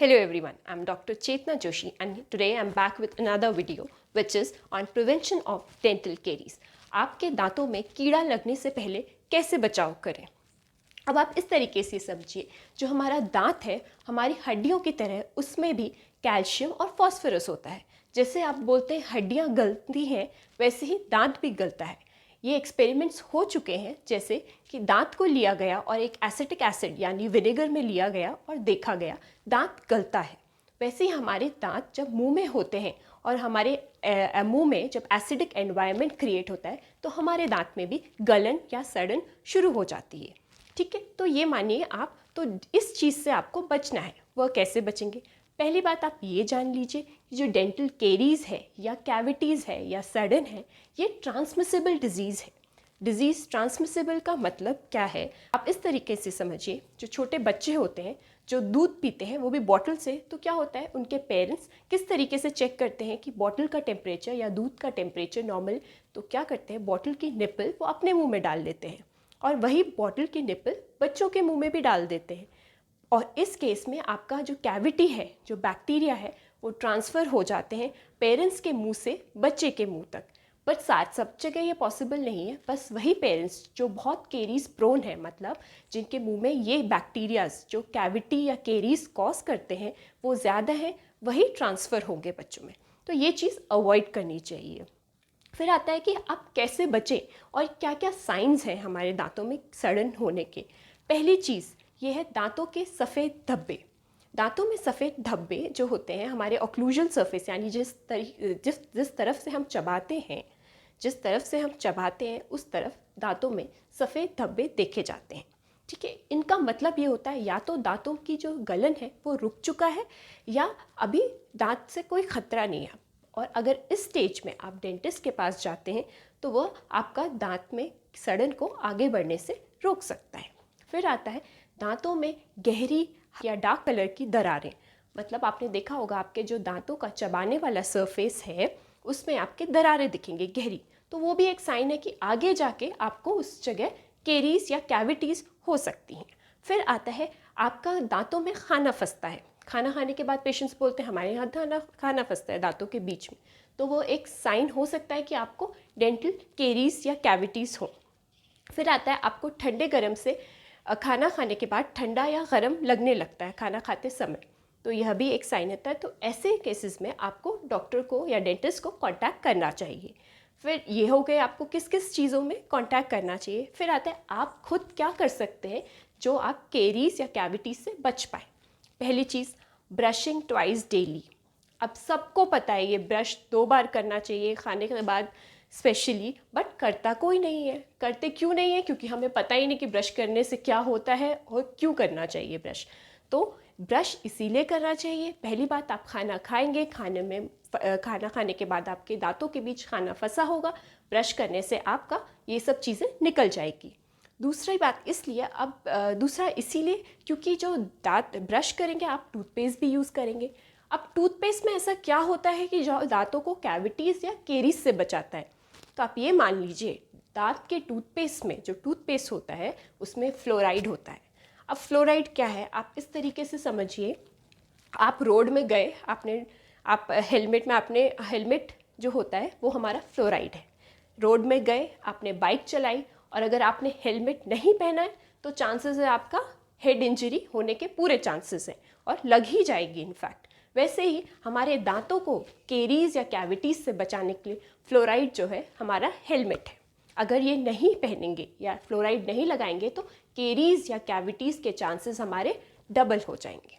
Hello everyone, I'm Dr. Chetna Joshi and today I'm back with another video which is on prevention of dental caries. आपके दांतों में कीड़ा लगने से पहले कैसे बचाव करें। अब आप इस तरीके से समझिए, जो हमारा दांत है हमारी हड्डियों की तरह उसमें भी कैल्शियम और फॉस्फोरस होता है। जैसे आप बोलते हैं हड्डियाँ गलती हैं, वैसे ही दांत भी गलता है। ये एक्सपेरिमेंट्स हो चुके हैं, जैसे कि दांत को लिया गया और एक एसिटिक एसिड यानी विनेगर में लिया गया और देखा गया दांत गलता है। वैसे ही हमारे दांत जब मुंह में होते हैं और हमारे मुंह में जब एसिडिक एनवायरनमेंट क्रिएट होता है तो हमारे दांत में भी गलन या सड़न शुरू हो जाती है। ठीक है, तो ये मानिए आप, तो इस चीज़ से आपको बचना है। वह कैसे बचेंगे? पहली बात आप ये जान लीजिए कि जो डेंटल केरीज़ है या कैविटीज़ है या सडन है, ये ट्रांसमिसिबल डिजीज़ है। डिजीज़ ट्रांसमिसिबल का मतलब क्या है आप इस तरीके से समझिए, जो छोटे बच्चे होते हैं जो दूध पीते हैं वो भी बॉटल से, तो क्या होता है उनके पेरेंट्स किस तरीके से चेक करते हैं कि बॉटल का टेम्परेचर या दूध का टेम्परेचर नॉर्मल, तो क्या करते हैं बॉटल की निप्पल वो अपने मुँह में डाल देते हैं और वही बॉटल की निप्पल बच्चों के मुँह में भी डाल देते हैं। और इस केस में आपका जो कैविटी है, जो बैक्टीरिया है, वो ट्रांसफ़र हो जाते हैं पेरेंट्स के मुंह से बच्चे के मुंह तक। बट साथ सब जगह ये पॉसिबल नहीं है। बस वही पेरेंट्स जो बहुत केरीज प्रोन है, मतलब जिनके मुंह में ये बैक्टीरियाज जो कैविटी या केरीज कॉज करते हैं वो ज़्यादा हैं, वही ट्रांसफ़र होंगे बच्चों में। तो ये चीज़ अवॉइड करनी चाहिए। फिर आता है कि आप कैसे बचें और क्या क्या साइंस हैं हमारे दांतों में सड़न होने के। पहली चीज़ ये है दांतों के सफ़ेद धब्बे। दांतों में सफ़ेद धब्बे जो होते हैं हमारे ऑक्लूजल सरफेस, यानी जिस तरफ से हम चबाते हैं, जिस तरफ से हम चबाते हैं उस तरफ दांतों में सफ़ेद धब्बे देखे जाते हैं। ठीक है, इनका मतलब ये होता है या तो दांतों की जो गलन है वो रुक चुका है या अभी दांत से कोई ख़तरा नहीं है। और अगर इस स्टेज में आप डेंटिस्ट के पास जाते हैं तो वह आपका दांत में सड़न को आगे बढ़ने से रोक सकता है। फिर आता है दांतों में गहरी या डार्क कलर की दरारें। मतलब आपने देखा होगा आपके जो दांतों का चबाने वाला सरफेस है उसमें आपके दरारें दिखेंगी गहरी, तो वो भी एक साइन है कि आगे जाके आपको उस जगह केरीज या कैविटीज़ हो सकती हैं। फिर आता है आपका दांतों में खाना फंसता है। खाना खाने के बाद पेशेंट्स बोलते हैं हमारे यहाँ खाना फंसता है दांतों के बीच में, तो वो एक साइन हो सकता है कि आपको डेंटल केरीज या कैविटीज़ हो। फिर आता है आपको ठंडे गर्म से खाना खाने के बाद ठंडा या गर्म लगने लगता है खाना खाते समय, तो यह भी एक साइन होता है। तो ऐसे केसेस में आपको डॉक्टर को या डेंटिस्ट को कांटेक्ट करना चाहिए। फिर ये हो गए आपको किस किस चीज़ों में कांटेक्ट करना चाहिए। फिर आता है आप खुद क्या कर सकते हैं जो आप केरीज या कैविटीज से बच पाए। पहली चीज़, ब्रशिंग ट्वाइस डेली। अब सबको पता है ये ब्रश 2 बार करना चाहिए खाने के बाद स्पेशली, बट करता कोई नहीं है। करते क्यों नहीं है? क्योंकि हमें पता ही नहीं कि ब्रश करने से क्या होता है और क्यों करना चाहिए ब्रश। तो ब्रश इसीलिए करना चाहिए, पहली बात आप खाना खाएंगे, खाना खाने के बाद आपके दांतों के बीच खाना फंसा होगा, ब्रश करने से आपका ये सब चीज़ें निकल जाएगी। दूसरी बात इसलिए, अब दूसरा इसीलिए क्योंकि जो दांत ब्रश करेंगे आप टूथपेस्ट भी यूज़ करेंगे। अब टूथपेस्ट में ऐसा क्या होता है कि जो दांतों को कैविटीज़ या केरीज से बचाता है, तो आप ये मान लीजिए दांत के टूथपेस्ट में जो टूथपेस्ट होता है उसमें फ्लोराइड होता है। अब फ्लोराइड क्या है आप इस तरीके से समझिए, आप रोड में गए, आप हेलमेट में, आपने हेलमेट जो होता है वो हमारा फ्लोराइड है। रोड में गए, आपने बाइक चलाई और अगर आपने हेलमेट नहीं पहना है तो चांसेस है आपका हेड इंजरी होने के पूरे चांसेस हैं और लग ही जाएगी इनफैक्ट। वैसे ही हमारे दांतों को केरीज या कैविटीज़ से बचाने के लिए फ्लोराइड जो है हमारा हेलमेट है। अगर ये नहीं पहनेंगे या फ्लोराइड नहीं लगाएंगे तो केरीज या कैविटीज़ के चांसेस हमारे डबल हो जाएंगे।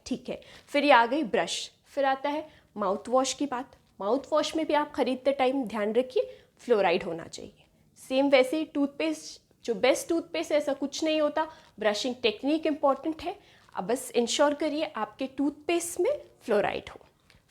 ठीक है, फिर ये आ गई ब्रश। फिर आता है माउथ वॉश की बात। माउथ वॉश में भी आप खरीदते टाइम ध्यान रखिए फ्लोराइड होना चाहिए। सेम वैसे ही टूथपेस्ट, जो बेस्ट टूथपेस्ट है ऐसा कुछ नहीं होता, ब्रशिंग टेक्निक इम्पॉर्टेंट है। अब बस इंश्योर करिए आपके टूथपेस्ट में फ्लोराइड हो।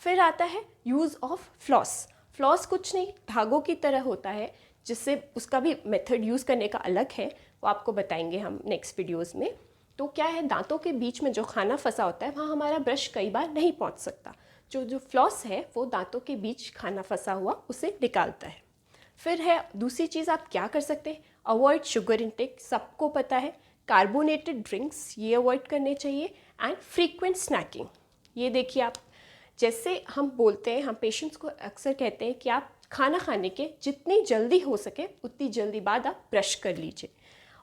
फिर आता है यूज़ ऑफ फ्लॉस। फ्लॉस कुछ नहीं, धागों की तरह होता है, जिससे उसका भी मेथड यूज़ करने का अलग है, वो आपको बताएंगे हम नेक्स्ट वीडियोज़ में। तो क्या है, दांतों के बीच में जो खाना फंसा होता है वहाँ हमारा ब्रश कई बार नहीं पहुँच सकता। जो फ्लॉस है वो दांतों के बीच खाना फंसा हुआ उसे निकालता है। फिर है दूसरी चीज़ आप क्या कर सकते हैं, अवॉइड शुगर इंटेक। सबको पता है कार्बोनेटेड ड्रिंक्स ये अवॉइड करने चाहिए एंड फ्रीक्वेंट स्नैकिंग। ये देखिए आप, जैसे हम बोलते हैं, हम पेशेंट्स को अक्सर कहते हैं कि आप खाना खाने के जितनी जल्दी हो सके उतनी जल्दी बाद आप ब्रश कर लीजिए।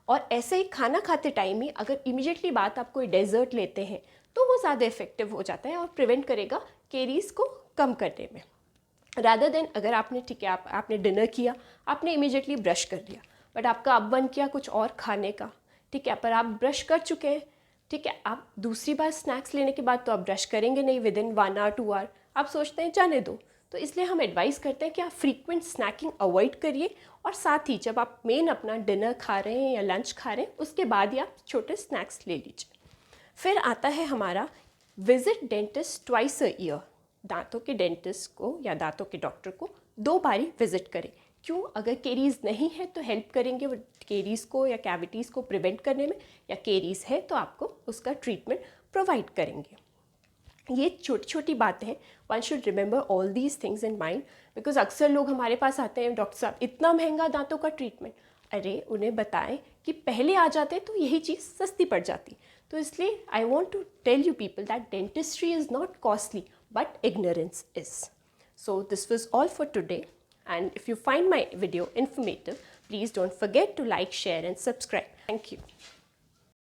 और ऐसे ही खाना खाते टाइम ही अगर इमीडिएटली बाद आप कोई डेजर्ट लेते हैं तो वो ज़्यादा इफेक्टिव हो जाता है और प्रिवेंट करेगा केरीज को कम करने में, रादर देन अगर आपने, ठीक है, आपने डिनर किया, आपने इमीडिएटली ब्रश कर लिया, बट आपका अब मन किया कुछ और खाने का, ठीक है, पर आप ब्रश कर चुके हैं, ठीक है, आप दूसरी बार स्नैक्स लेने के बाद तो आप ब्रश करेंगे नहीं विद इन 1 आवर 2 आवर, आप सोचते हैं जाने दो। तो इसलिए हम एडवाइस करते हैं कि आप फ्रीक्वेंट स्नैकिंग अवॉइड करिए, और साथ ही जब आप मेन अपना डिनर खा रहे हैं या लंच खा रहे हैं उसके बाद ही आप छोटे स्नैक्स ले लीजिए। फिर आता है हमारा visit dentist twice a year. दांतों के डेंटिस्ट को या दांतों के डॉक्टर को 2 बारी विजिट करें। क्यों? अगर केरीज नहीं है तो हेल्प करेंगे वो केरीज को या कैविटीज़ को प्रिवेंट करने में, या केरीज है तो आपको उसका ट्रीटमेंट प्रोवाइड करेंगे। ये छोटी छोटी बातें हैं, one should remember all these things in mind, because अक्सर लोग हमारे पास आते हैं, डॉक्टर साहब इतना महंगा दांतों का ट्रीटमेंट। अरे उन्हें बताएं कि पहले आ जाते तो यही चीज़ सस्ती पड़ जाती। तो इसलिए I want to tell you people that dentistry is not costly but ignorance is. So this was all for today, and if you find my video informative, please don't forget to like, share and subscribe. Thank you.